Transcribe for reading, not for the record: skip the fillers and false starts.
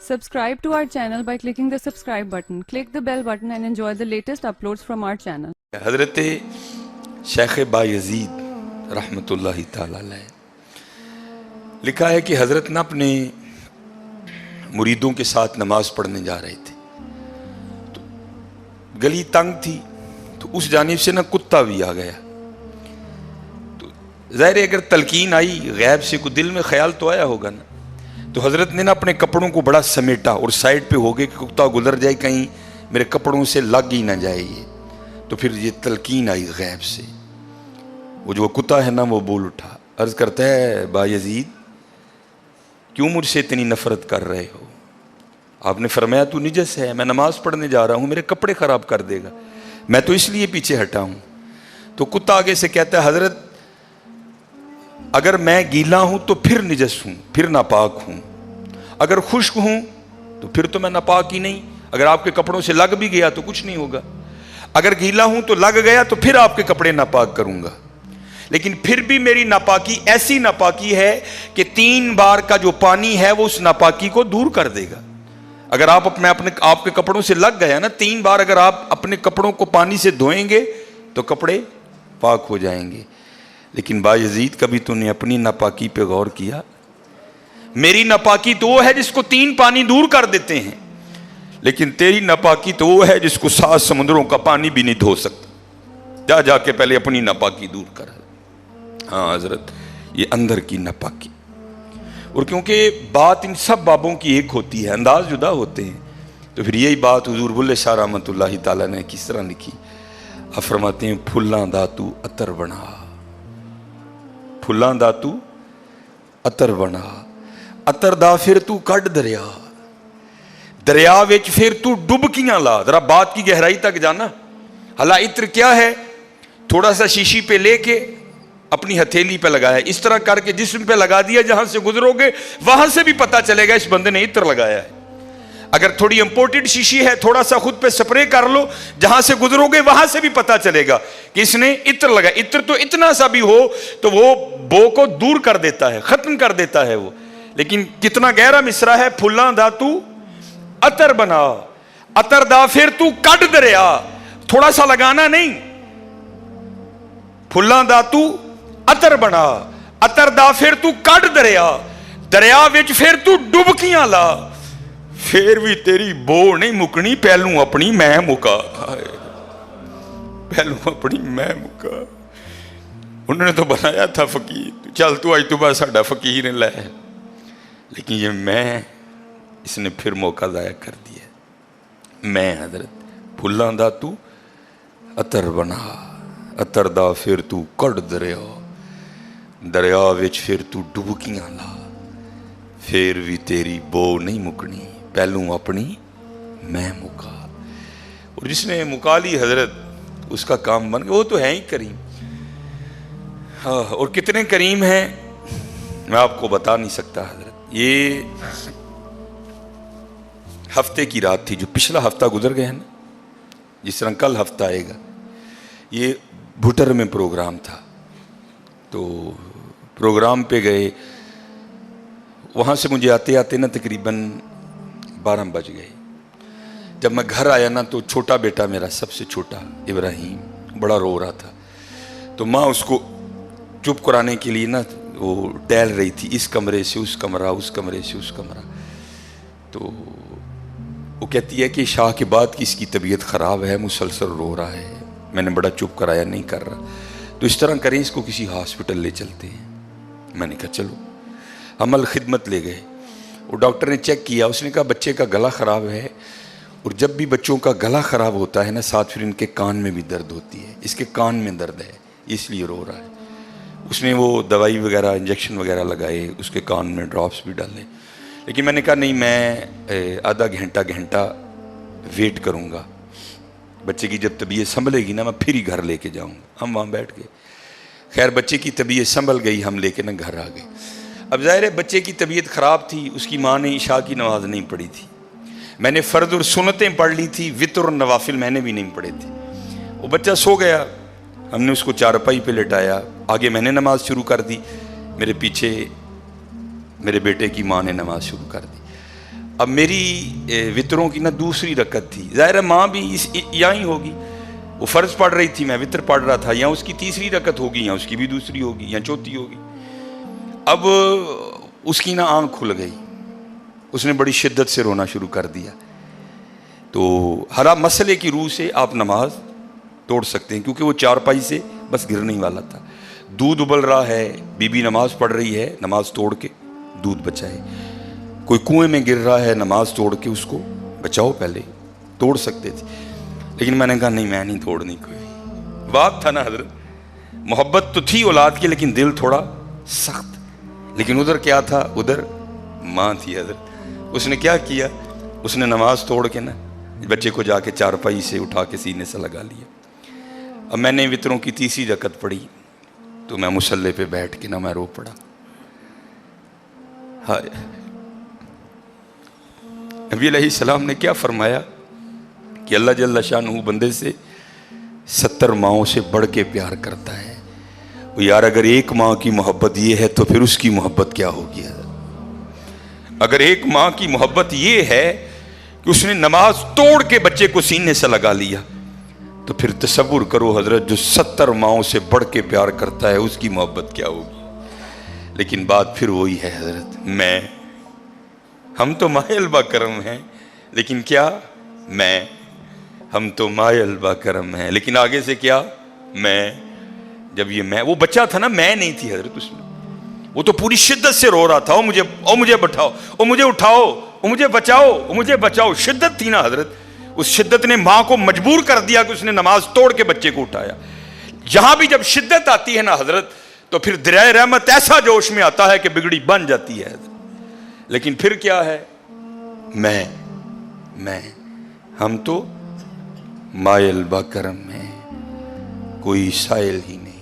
Subscribe to our channel by clicking the subscribe button. Click the bell button and enjoy the latest uploads from our channel. حضرت شیخ بایزید رحمتہ تعالی علیہ لکھا ہے کہ حضرت نہ اپنے مریدوں کے ساتھ نماز پڑھنے جا رہے تھے تو گلی تنگ تھی تو اس جانب سے نہ کتا بھی آ گیا. تو ظاہر ہے اگر تلقین آئی غیب سے کوئی دل میں خیال تو آیا ہوگا نا, تو حضرت نے نا اپنے کپڑوں کو بڑا سمیٹا اور سائڈ پہ ہو گئے کہ کتا گزر جائے کہیں میرے کپڑوں سے لگ ہی نہ جائے یہ. تو پھر یہ تلقین آئی غیب سے, وہ جو کتا ہے نا وہ بول اٹھا, عرض کرتا ہے بایزید کیوں مجھ سے اتنی نفرت کر رہے ہو؟ آپ نے فرمایا تو نجس ہے, میں نماز پڑھنے جا رہا ہوں, میرے کپڑے خراب کر دے گا, میں تو اس لیے پیچھے ہٹا ہوں. تو کتا آگے سے کہتا ہے حضرت اگر میں گیلا ہوں تو پھر نجس ہوں, پھر ناپاک ہوں, اگر خشک ہوں تو پھر تو میں ناپاک ہی نہیں, اگر آپ کے کپڑوں سے لگ بھی گیا تو کچھ نہیں ہوگا, اگر گیلا ہوں تو لگ گیا تو پھر آپ کے کپڑے ناپاک کروں گا, لیکن پھر بھی میری ناپاکی ایسی ناپاکی ہے کہ 3 بار کا جو پانی ہے وہ اس ناپاکی کو دور کر دے گا. اگر آپ کے کپڑوں سے لگ گیا نا 3 بار, اگر آپ اپنے کپڑوں کو پانی سے دھوئیں گے تو کپڑے پاک ہو جائیں گے. لیکن بایزید کبھی تو نے اپنی ناپاکی پہ غور کیا؟ میری ناپاکی تو وہ ہے جس کو 3 پانی دور کر دیتے ہیں, لیکن تیری ناپاکی تو وہ ہے جس کو 7 سمندروں کا پانی بھی نہیں دھو سکتا. جا کے پہلے اپنی ناپاکی دور کر. ہاں حضرت یہ اندر کی ناپاکی, اور کیونکہ بات ان سب بابوں کی ایک ہوتی ہے, انداز جدا ہوتے ہیں, تو پھر یہی بات حضور بلے شاہ رحمۃ اللہ تعالیٰ نے کس طرح لکھی. آپ فرماتے ہیں پھلاں دا تو عطر بنا, پھلاں دا تو عطر بنا, عطر دا پھر تو کڈ دریا, دریا وچ پھر تو ڈبکیاں لا. ذرا بات کی گہرائی تک جانا. حالا عطر کیا ہے؟ تھوڑا سا شیشی پہ لے کے اپنی ہتھیلی پہ لگایا, اس طرح کر کے جسم پہ لگا دیا, جہاں سے گزرو گے وہاں سے بھی پتا چلے گا اس بندے نے عطر لگایا ہے. اگر تھوڑی امپورٹڈ شیشی ہے تھوڑا سا خود پہ سپرے کر لو, جہاں سے گزرو گے وہاں سے بھی پتا چلے گا کہ اس نے عطر لگایا. عطر تو اتنا سا بھی ہو تو وہ بو کو دور کر دیتا ہے, ختم کر دیتا ہے وہ. لیکن کتنا گہرا مصرع ہے, پھلاں دا تو عطر بنا, عطر دا پھر تو کڈ دریا. تھوڑا سا لگانا نہیں, پھلاں دا تو عطر بنا, عطر دا پھر تو کڈ دریا, دریا وچ پھر تو ڈبکیاں لا, پھر بھی تیری بو نہیں مکنی, پہلوں اپنی میں مکا, پہلوں اپنی میں مکا. انہوں نے تو بنایا تھا فقیر, چل تو آج تو بعد ساڈا فقیر لے, لیکن یہ میں اس نے پھر موقع ضائع کر دیا. میں حضرت پھلاں دا تو عطر بنا, عطر دا پھر تو کڈ دریا, دریا وچ پھر تو ڈبکیاں لا, پھر بھی تیری بو نہیں مکنی, پہلوں اپنی میں مکا. اور جس نے مکا لی حضرت اس کا کام بن گیا, وہ تو ہے ہی کریم. ہاں, اور کتنے کریم ہیں میں آپ کو بتا نہیں سکتا حضرت. یہ ہفتے کی رات تھی جو پچھلا ہفتہ گزر گیا نا, جس طرح کل ہفتہ آئے گا. یہ بھٹر میں پروگرام تھا, تو پروگرام پہ گئے, وہاں سے مجھے آتے آتے نا تقریباً 12 بج گئے. جب میں گھر آیا نا تو چھوٹا بیٹا میرا, سب سے چھوٹا ابراہیم, بڑا رو رہا تھا. تو ماں اس کو چپ کرانے کے لیے نا وہ ٹہل رہی تھی, اس کمرے سے اس کمرہ, اس کمرے سے اس کمرہ. تو وہ کہتی ہے کہ شاہ کے بعد کی اس کی طبیعت خراب ہے, مسلسل رو رہا ہے, میں نے بڑا چپ کرایا, نہیں کر رہا, تو اس طرح کریں اس کو کسی ہاسپٹل لے چلتے ہیں. میں نے کہا چلو. عمل خدمت لے گئے, وہ ڈاکٹر نے چیک کیا, اس نے کہا بچے کا گلا خراب ہے, اور جب بھی بچوں کا گلا خراب ہوتا ہے نا ساتھ پھر ان کے کان میں بھی درد ہوتی ہے, اس کے کان میں درد ہے اس لیے رو رہا ہے. اس نے وہ دوائی وغیرہ انجیکشن وغیرہ لگائے, اس کے کان میں ڈراپس بھی ڈالے. لیکن میں نے کہا نہیں, میں آدھا گھنٹہ ویٹ کروں گا, بچے کی جب طبیعت سنبھلے گی نا میں پھر ہی گھر لے کے جاؤں گا. ہم وہاں بیٹھ گئے, خیر بچے کی طبیعت سنبھل گئی, ہم لے کے نا گھر آ گئے. اب ظاہر ہے بچے کی طبیعت خراب تھی, اس کی ماں نے عشاء کی نماز نہیں پڑھی تھی, میں نے فرض اور سنتیں پڑھ لی تھی, وتر اور نوافل میں نے بھی نہیں پڑھے تھے. وہ بچہ سو گیا, ہم نے اس کو چارپائی پہ لٹایا, آگے میں نے نماز شروع کر دی, میرے پیچھے میرے بیٹے کی ماں نے نماز شروع کر دی. اب میری وطروں کی نہ دوسری رکعت تھی، ظاہر ہے ماں بھی یہاں ہی ہوگی، وہ فرض پڑھ رہی تھی، میں وطر پڑھ رہا تھا، یا اس کی تیسری رکعت ہوگی یا اس کی بھی دوسری ہوگی یا چوتھی ہوگی۔ اب اس کی نہ آنکھ کھل گئی، اس نے بڑی شدت سے رونا شروع کر دیا۔ تو ہر مسئلے کی روح سے آپ نماز توڑ سکتے ہیں، کیونکہ وہ چارپائی سے بس گرنے ہی والا تھا۔ دودھ ابل رہا ہے، بی بی نماز پڑھ رہی ہے، نماز توڑ کے دودھ بچائے۔ کوئی کنویں میں گر رہا ہے، نماز توڑ کے اس کو بچاؤ، پہلے توڑ سکتے تھے، لیکن میں نے کہا نہیں، میں نہیں توڑنی۔ کوئی بات تھا نا حضرت، محبت تو تھی اولاد کی لیکن دل تھوڑا سخت، لیکن ادھر کیا تھا، ادھر ماں تھی حضرت۔ اس نے کیا کیا، اس نے نماز توڑ کے نا بچے کو جا کے چارپائی سے اٹھا کے سینے سے لگا لیا۔ اب میں نے وطروں کی تیسری رکعت پڑھی تو میں مصلی پہ بیٹھ کے نہ میں رو پڑا۔ ہائے، نبی علیہ السلام نے کیا فرمایا کہ اللہ جل شانہ بندے سے 70 ماؤں سے بڑھ کے پیار کرتا ہے۔ یار اگر ایک ماں کی محبت یہ ہے تو پھر اس کی محبت کیا ہوگی حضرت؟ اگر ایک ماں کی محبت یہ ہے کہ اس نے نماز توڑ کے بچے کو سینے سے لگا لیا، تو پھر تصور کرو حضرت جو 70 ماؤں سے بڑھ کے پیار کرتا ہے اس کی محبت کیا ہوگی۔ لیکن بات پھر وہی ہے حضرت، ہم تو مائل با کرم ہیں، لیکن کیا ہم تو مائل با کرم ہیں، لیکن آگے سے کیا، جب یہ وہ بچہ تھا نا، میں نہیں تھی حضرت اس میں، وہ تو پوری شدت سے رو رہا تھا، مجھے بٹھاؤ، مجھے اٹھاؤ، مجھے بچاؤ، مجھے بچاؤ، شدت تھی نا حضرت۔ اس شدت نے ماں کو مجبور کر دیا کہ اس نے نماز توڑ کے بچے کو اٹھایا۔ جہاں بھی جب شدت آتی ہے نا حضرت، تو پھر دریائے رحمت ایسا جوش میں آتا ہے کہ بگڑی بن جاتی ہے حضرت۔ لیکن پھر کیا ہے، ہم تو مائل با کرم ہیں، کوئی سائل ہی نہیں۔